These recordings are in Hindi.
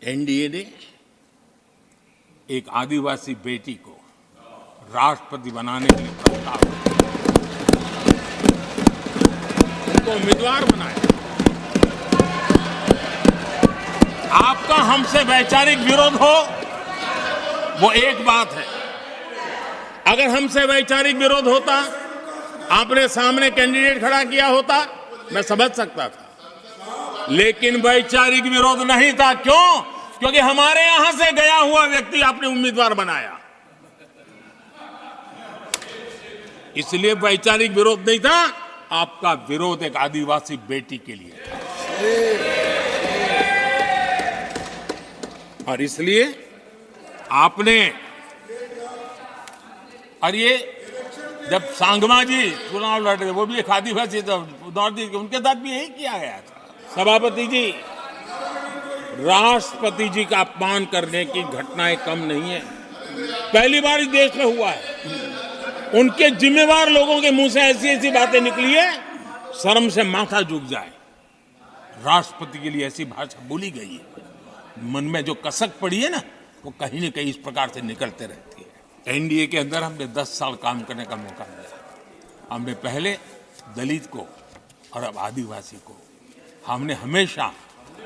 एनडीए ने एक आदिवासी बेटी को राष्ट्रपति बनाने के लिए प्रस्ताव उनको उम्मीदवार बनाया। आपका हमसे वैचारिक विरोध हो वो एक बात है। अगर हमसे वैचारिक विरोध होता, आपने सामने कैंडिडेट खड़ा किया होता, मैं समझ सकता था, लेकिन वैचारिक विरोध नहीं था। क्यों? क्योंकि हमारे यहां से गया हुआ व्यक्ति आपने उम्मीदवार बनाया, इसलिए वैचारिक विरोध नहीं था। आपका विरोध एक आदिवासी बेटी के लिए था, और इसलिए आपने, और ये जब सांगमा जी चुनाव लड़ रहे, वो भी एक आदिवासी उनके साथ भी यही किया गया था। सभापति जी, राष्ट्रपति जी का अपमान करने की घटनाएं कम नहीं है, पहली बार इस देश में हुआ है। उनके जिम्मेवार लोगों के मुंह से ऐसी ऐसी बातें निकली है, शर्म से माथा झुक जाए। राष्ट्रपति के लिए ऐसी भाषा बोली गई है, मन में जो कसक पड़ी है ना, वो कहीं न कहीं इस प्रकार से निकलते रहती है। एनडीए के अंदर हमने 10 साल काम करने का मौका मिला। हमने पहले दलित को और अब आदिवासी को, हमने हमेशा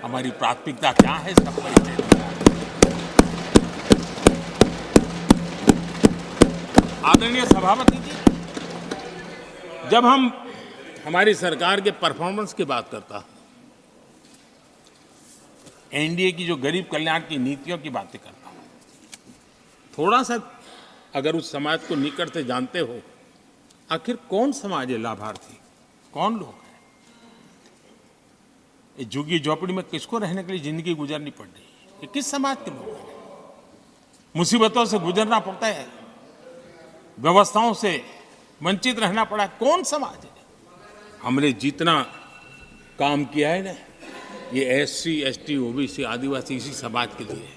हमारी प्राथमिकता क्या है इसका परिचय दिया। आदरणीय सभापति जी, जब हम हमारी सरकार के परफॉर्मेंस की बात करता हूं, एनडीए की जो गरीब कल्याण की नीतियों की बातें करता हूं, थोड़ा सा अगर उस समाज को निकट से जानते हो, आखिर कौन समाज है लाभार्थी, कौन लोग हैं? झुग्गी झोपड़ी में किसको रहने के लिए जिंदगी गुजरनी पड़ रही है? ये किस समाज के लोग हैं? मुसीबतों से गुजरना पड़ता है, व्यवस्थाओं से वंचित रहना पड़ा है, कौन समाज है? हमने जितना काम किया है ना, ये एससी, एसटी, ओबीसी, आदिवासी इसी समाज के लिए है।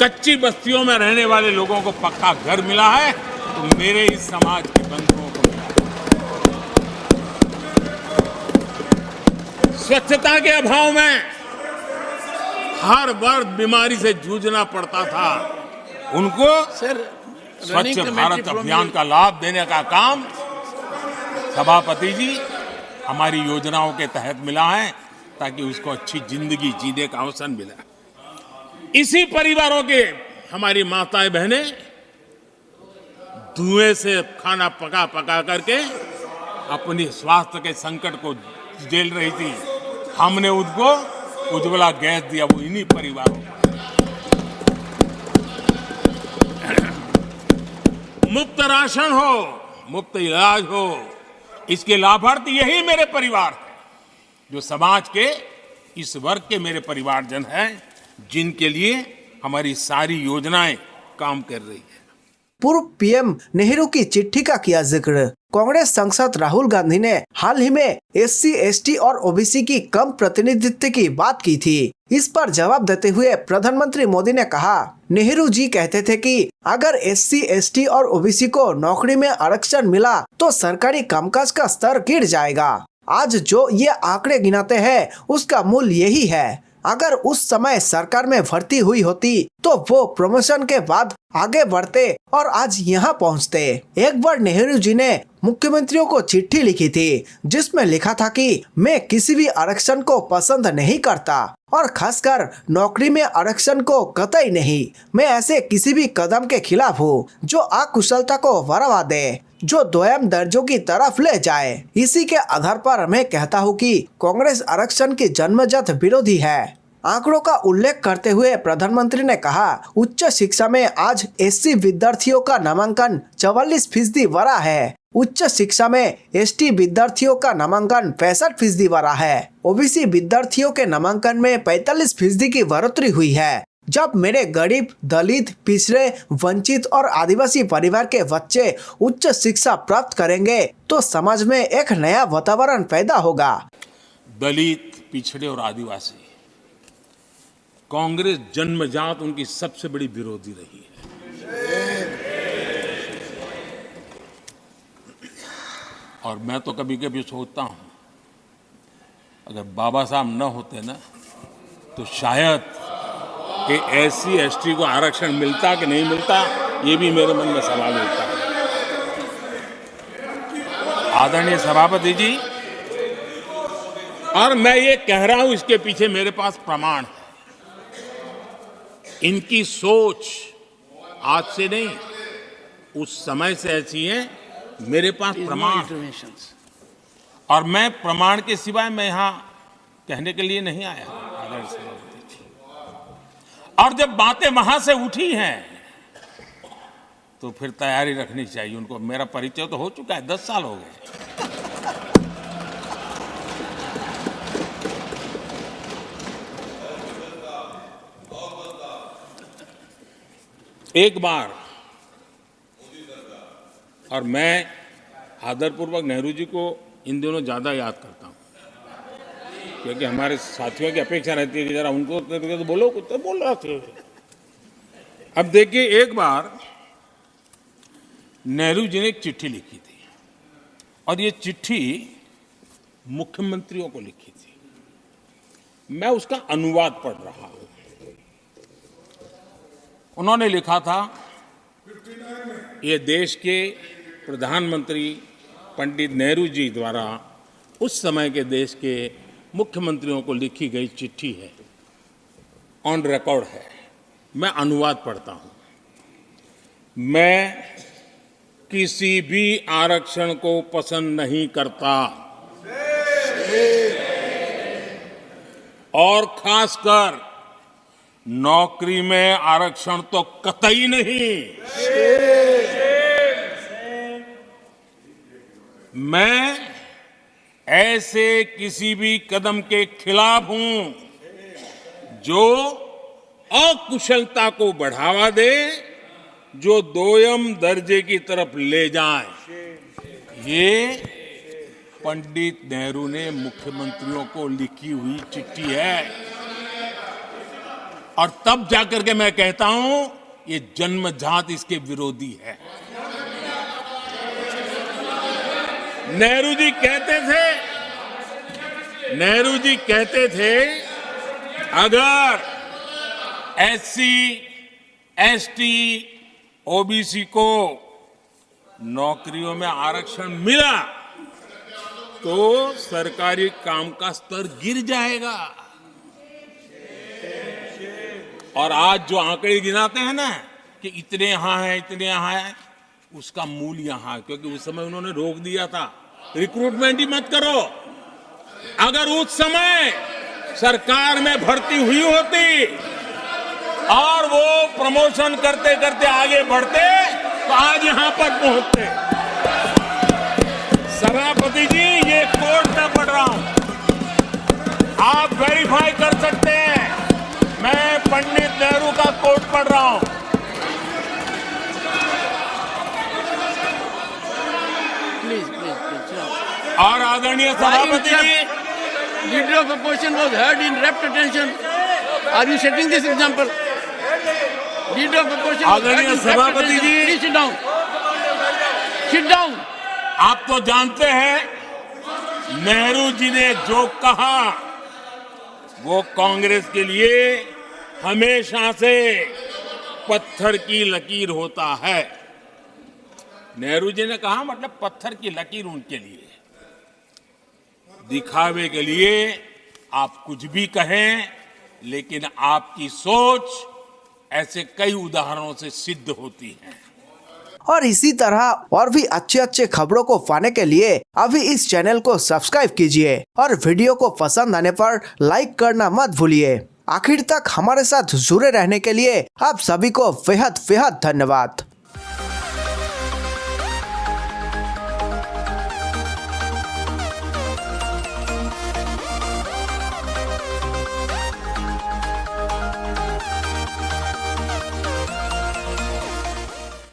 कच्ची बस्तियों में रहने वाले लोगों को पक्का घर मिला है, तो मेरे इस समाज के बंधुओं को मिला है। स्वच्छता के अभाव में हर वर्ग बीमारी से जूझना पड़ता था, उनको स्वच्छ भारत अभियान का लाभ देने का काम सभापति जी हमारी योजनाओं के तहत मिला है, ताकि उसको अच्छी जिंदगी जीने का अवसर मिला। इसी परिवारों के हमारी माताएं बहनें धुएं से खाना पका पका करके अपनी स्वास्थ्य के संकट को झेल रही थी, हमने उनको उज्ज्वला गैस दिया, वो इन्हीं परिवारों को। मुफ्त राशन हो, मुफ्त इलाज हो, इसके लाभार्थी यही मेरे परिवार हैं, जो समाज के इस वर्ग के मेरे परिवारजन हैं, जिनके लिए हमारी सारी योजनाएं काम कर रही है। पूर्व पीएम नेहरू की चिट्ठी का किया जिक्र। कांग्रेस सांसद राहुल गांधी ने हाल ही में एससी, एसटी और ओबीसी की कम प्रतिनिधित्व की बात की थी। इस पर जवाब देते हुए प्रधानमंत्री मोदी ने कहा, नेहरू जी कहते थे कि अगर एससी, एसटी और ओबीसी को नौकरी में आरक्षण मिला तो सरकारी कामकाज का स्तर गिर जाएगा। आज जो ये आंकड़े गिनाते हैं, उसका मूल यही है। अगर उस समय सरकार में भर्ती हुई होती तो वो प्रमोशन के बाद आगे बढ़ते और आज यहाँ पहुँचते। एक बार नेहरू जी ने मुख्यमंत्रियों को चिट्ठी लिखी थी, जिसमें लिखा था कि मैं किसी भी आरक्षण को पसंद नहीं करता और खासकर नौकरी में आरक्षण को कतई नहीं। मैं ऐसे किसी भी कदम के खिलाफ हूँ जो अकुशलता को बढ़ावा दे, जो दोयम दर्जों की तरफ ले जाए। इसी के आधार पर मैं कहता हूँ कि कांग्रेस आरक्षण की जन्मजात विरोधी है। आंकड़ों का उल्लेख करते हुए प्रधानमंत्री ने कहा, उच्च शिक्षा में आज एससी विद्यार्थियों का नामांकन 44% बढ़ा है। उच्च शिक्षा में एसटी विद्यार्थियों का नामांकन 65% बढ़ा है। ओबीसी विद्यार्थियों के नामांकन में 45% की बढ़ोतरी हुई है। जब मेरे गरीब, दलित, पिछड़े, वंचित और आदिवासी परिवार के बच्चे उच्च शिक्षा प्राप्त करेंगे तो समाज में एक नया वातावरण पैदा होगा। दलित, पिछड़े और आदिवासी, कांग्रेस जन्मजात उनकी सबसे बड़ी विरोधी रही है। और मैं तो कभी कभी सोचता हूं, अगर बाबा साहब न होते ना, तो शायद कि SC ST को आरक्षण मिलता कि नहीं मिलता, ये भी मेरे मन में सवाल उठता है। आदरणीय सभापति जी, और मैं ये कह रहा हूं, इसके पीछे मेरे पास प्रमाण है। इनकी सोच आज से नहीं, उस समय से ऐसी है, मेरे पास प्रमाण। और मैं प्रमाण के सिवाय मैं यहां कहने के लिए नहीं आया। आदरणीय सभापति जी, और जब बातें वहां से उठी हैं तो फिर तैयारी रखनी चाहिए उनको। मेरा परिचय तो हो चुका है, 10 साल हो गए। एक बार, और मैं आदरपूर्वक नेहरू जी को इन दिनों ज्यादा याद करता हूं, क्योंकि हमारे साथियों की अपेक्षा रहती है कि जरा उनको तो बोलो, कुछ तो बोल रहे थे। अब देखिए, एक बार नेहरू जी ने एक चिट्ठी लिखी थी, और ये चिट्ठी मुख्यमंत्रियों को लिखी थी। मैं उसका अनुवाद पढ़ रहा हूं। उन्होंने लिखा था, ये देश के प्रधानमंत्री पंडित नेहरू जी द्वारा उस समय के देश के मुख्यमंत्रियों को लिखी गई चिट्ठी है, ऑन रिकॉर्ड है। मैं अनुवाद पढ़ता हूं। मैं किसी भी आरक्षण को पसंद नहीं करता, और खासकर नौकरी में आरक्षण तो कतई नहीं। मैं ऐसे किसी भी कदम के खिलाफ हूं जो अकुशलता को बढ़ावा दे, जो दोयम दर्जे की तरफ ले जाए। ये पंडित नेहरू ने मुख्यमंत्रियों को लिखी हुई चिट्ठी है, और तब जाकर के मैं कहता हूं, ये जन्मजात इसके विरोधी है। नेहरू जी कहते थे, अगर SC ST OBC को नौकरियों में आरक्षण मिला तो सरकारी काम का स्तर गिर जाएगा। और आज जो आंकड़े गिनाते हैं ना कि इतने यहां हैं, इतने यहां हैं, उसका मूल यहां है, क्योंकि उस समय उन्होंने रोक दिया था, रिक्रूटमेंट ही मत करो। अगर उस समय सरकार में भर्ती हुई होती और वो प्रमोशन करते करते आगे बढ़ते तो आज यहां पर पहुंचते। सभापति जी, ये कोर्ट में पढ़ रहा हूं, आप वेरीफाई कर सकते हैं। मैं पंडित नेहरू का कोर्ट पढ़ रहा हूं। और आदरणीय सभापति जी, Leader of opposition was heard in rapt attention. Are you setting this example? Leader of opposition was heard in rapt सभापति attention. Ji, Please sit down. Sit down. आप तो जानते हैं, नेहरू जी ने जो कहा वो कांग्रेस के लिए हमेशा से पत्थर की लकीर होता है। नेहरू जी ने कहा मतलब पत्थर की लकीर उनके लिए। दिखावे के लिए आप कुछ भी कहें, लेकिन आपकी सोच ऐसे कई उदाहरणों से सिद्ध होती है। और इसी तरह और भी अच्छे खबरों को पाने के लिए अभी इस चैनल को सब्सक्राइब कीजिए और वीडियो को पसंद आने पर लाइक करना मत भूलिए। आखिर तक हमारे साथ जुड़े रहने के लिए आप सभी को बेहद धन्यवाद।